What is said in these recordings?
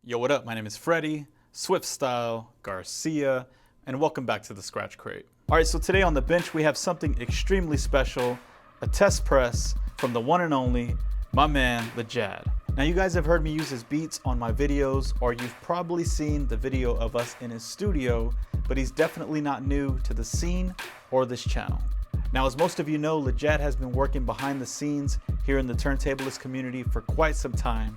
Yo, what up? My name is Freddie, Swiftstyle, Garcia, and welcome back to the Scratch Crate. All right, so today on the bench, we have something extremely special, a test press from the one and only, my man, LeJad. Now, you guys have heard me use his beats on my videos, or you've probably seen the video of us in his studio, but he's definitely not new to the scene or this channel. Now, as most of you know, LeJad has been working behind the scenes here in the turntablist community for quite some time.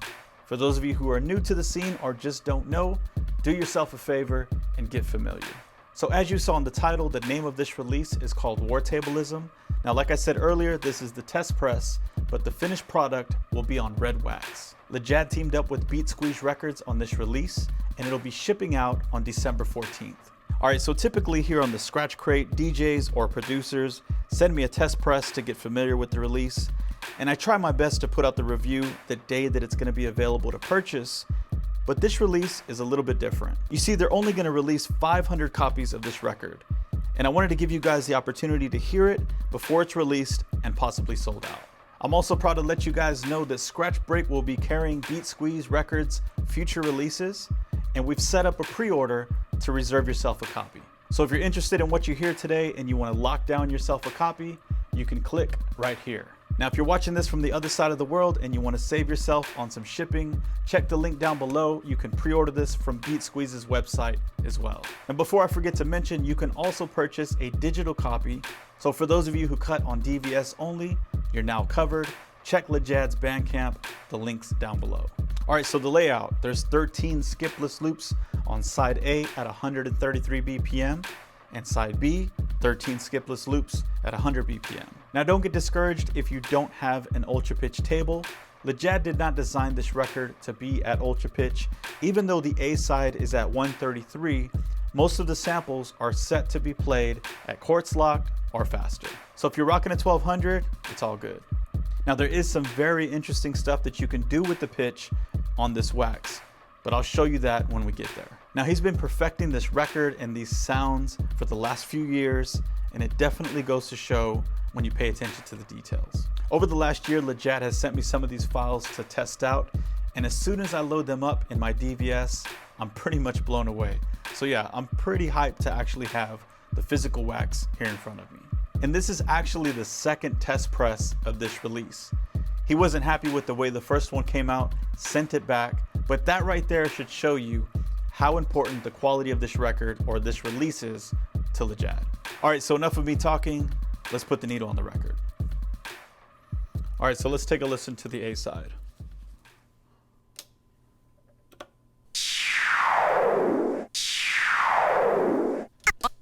For those of you who are new to the scene or just don't know, do yourself a favor and get familiar. So as you saw in the title, the name of this release is called Wartablism. Now, like I said earlier, this is the test press, but the finished product will be on red wax. LeJad teamed up with Beat Squeeze Records on this release, and it'll be shipping out on December 14th. All right, so typically here on the Scratch Crate, DJs or producers send me a test press to get familiar with the release, and I try my best to put out the review the day that it's gonna be available to purchase, but this release is a little bit different. You see, they're only gonna release 500 copies of this record, and I wanted to give you guys the opportunity to hear it before it's released and possibly sold out. I'm also proud to let you guys know that Scratch Break will be carrying Beat Squeeze Records' future releases, and we've set up a pre-order to reserve yourself a copy. So if you're interested in what you hear today and you want to lock down yourself a copy, you can click right here. Now, if you're watching this from the other side of the world and you want to save yourself on some shipping, check the link down below. You can pre-order this from Beat Squeeze's website as well. And before I forget to mention, you can also purchase a digital copy. So for those of you who cut on DVS only, you're now covered. Check LeJad's Bandcamp, the link's down below. All right, so the layout, there's 13 skipless loops on side A at 133 BPM, and side B, 13 skipless loops at 100 BPM. Now, don't get discouraged if you don't have an ultra pitch table. LeJad did not design this record to be at ultra pitch. Even though the A side is at 133, most of the samples are set to be played at quartz lock or faster. So if you're rocking a 1200, it's all good. Now, there is some very interesting stuff that you can do with the pitch on this wax, but I'll show you that when we get there. Now, he's been perfecting this record and these sounds for the last few years, and it definitely goes to show when you pay attention to the details. Over the last year, LeJad has sent me some of these files to test out, and as soon as I load them up in my DVS, I'm pretty much blown away. So yeah, I'm pretty hyped to actually have the physical wax here in front of me. And this is actually the second test press of this release. He wasn't happy with the way the first one came out, sent it back, but that right there should show you how important the quality of this record or this release is to LeJad. All right, so enough of me talking, let's put the needle on the record. All right, so let's take a listen to the A side.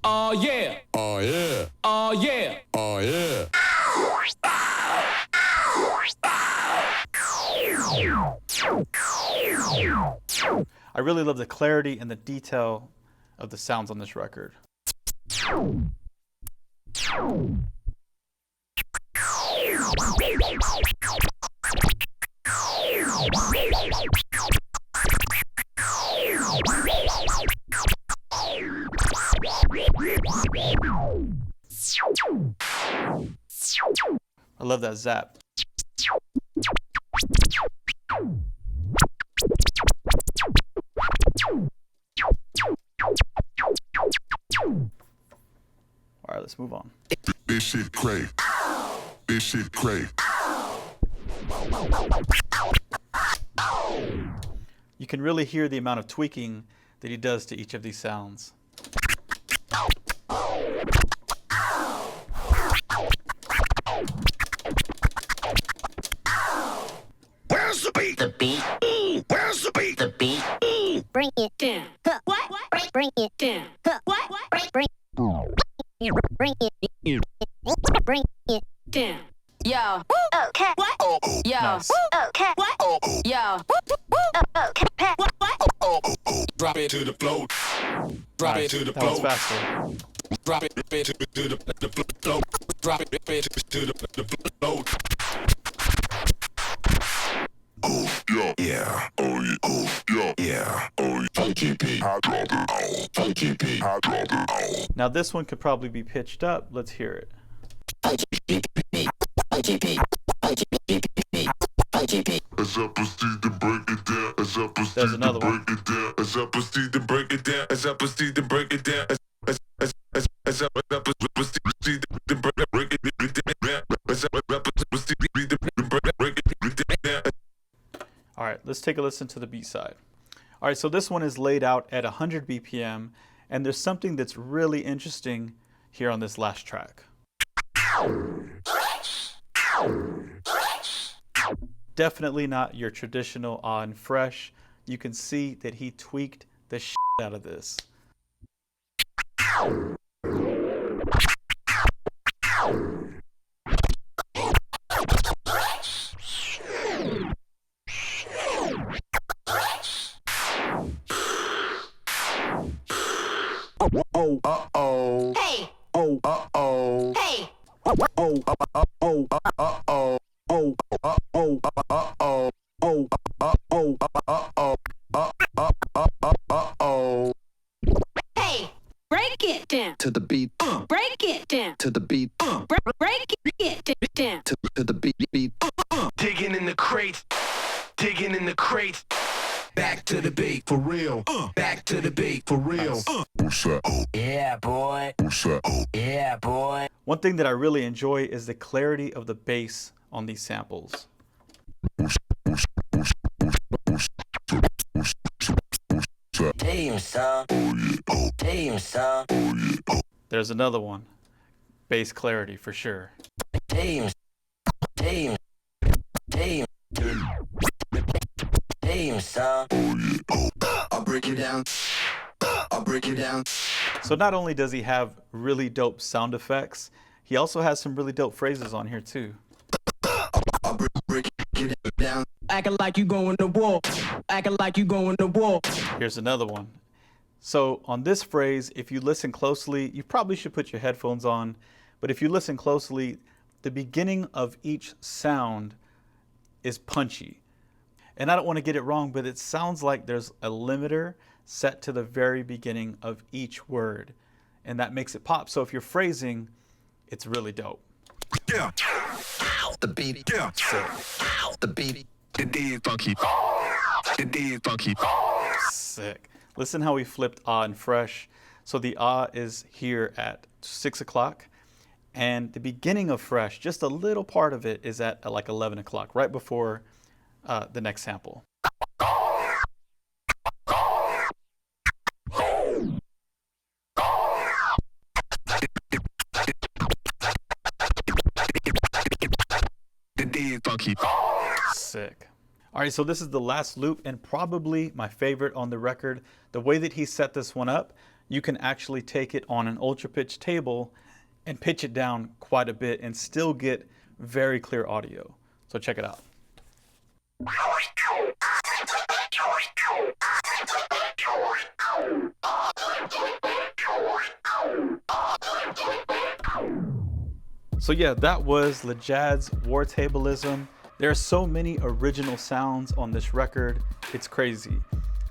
Oh yeah. Oh yeah. Oh yeah. Oh yeah. I really love the clarity and the detail of the sounds on this record. I love that zap. All right, let's move on. This shit crazy. This shit crazy. You can really hear the amount of tweaking that he does to each of these sounds. Where's the beat? The beat. Where's the beat? The beat. Bring it Down. huh. What? Bring it Down. huh. What? Bring it Down. Yo. okay What? Oh, Yo. Nice. okay What? oh, Yo. okay What? What? oh, drop it to the floor. Drop it Nice. to the That was floor. faster. Drop it to the floor. Drop it to the floor. Oh yeah, yeah. Oh yeah, oh yeah, yeah. Oh, funky beat. I drop it. Oh, funky beat. I drop it. Oh, Now this one could probably be pitched up. Let's hear it. funky beat, funky beat, funky beat, funky beat. as I proceed to break it down. There's another one. As I proceed to break it down, as I proceed to break it down, as I proceed to break it down, as I proceed to break it down. All right, let's take a listen to the beat side. All right, so this one is laid out at 100 BPM, and there's something that's really interesting here on this last track. Definitely not your traditional on fresh. You can see that he tweaked the shit out of this. Oh, uh-oh. Hey, Oh, uh-oh. hey, Oh, uh-oh. Oh, uh-oh. Oh, uh-oh. Uh-oh. Oh, uh-oh. Uh-oh. hey. Break it down. To the beat, Break it down. to the beat, Break it down. to the beat. Digging in the crates, digging in the crates. Back to the beat, for real. Back to the beat, for real. What's that? Oh, Yeah, boy. what's that? Oh, Yeah, boy. One thing that I really enjoy is the clarity of the bass on these samples. Team, son. Team, son. There's another one. Bass clarity for sure. Team, team, team, team, son. I'll break it down. I'll break it down. So not only does he have really dope sound effects, he also has some really dope phrases on here too. I'll break it down. Acting like you going to war. Acting like you going to war. Here's another one. So on this phrase, if you listen closely, you probably should put your headphones on, but if you listen closely, the beginning of each sound is punchy. And I don't want to get it wrong, but it sounds like there's a limiter set to the very beginning of each word, and that makes it pop. So if you're phrasing, it's really dope. yeah, The beat, yeah. the beat. The D is funky. The D is funky. Sick. Listen how we flipped ah and fresh. So the ah is here at 6 o'clock, and the beginning of fresh, just a little part of it, is at like 11 o'clock, right before the next sample. The D is funky. Sick. All right, so this is the last loop and probably my favorite on the record. The way that he set this one up, you can actually take it on an ultra pitch table and pitch it down quite a bit and still get very clear audio. So check it out. So yeah, that was LeJad's Wartablism. There are so many original sounds on this record, it's crazy.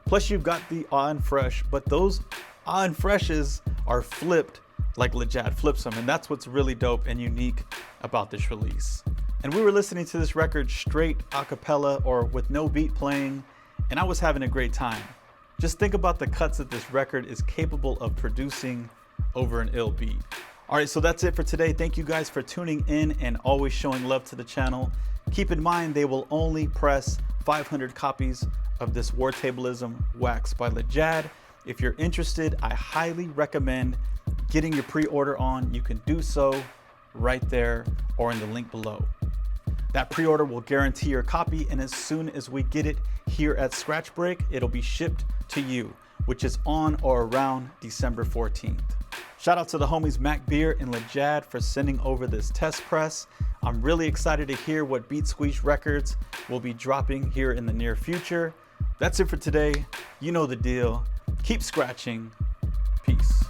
Plus you've got the ah and fresh, but those ah and freshes are flipped like LeJad flips them, and that's what's really dope and unique about this release. And we were listening to this record straight a cappella or with no beat playing, and I was having a great time. Just think about the cuts that this record is capable of producing over an ill beat. All right, so that's it for today. Thank you guys for tuning in and always showing love to the channel. Keep in mind, they will only press 500 copies of this Wartablism wax by LeJad. If you're interested, I highly recommend getting your pre-order on. You can do so right there or in the link below. That pre-order will guarantee your copy, and as soon as we get it here at Scratch Break, it'll be shipped to you, which is on or around December 14th. Shout out to the homies Mac Beer and LeJad for sending over this test press. I'm really excited to hear what Beat Squeeze Records will be dropping here in the near future. That's it for today. You know the deal. Keep scratching. Peace.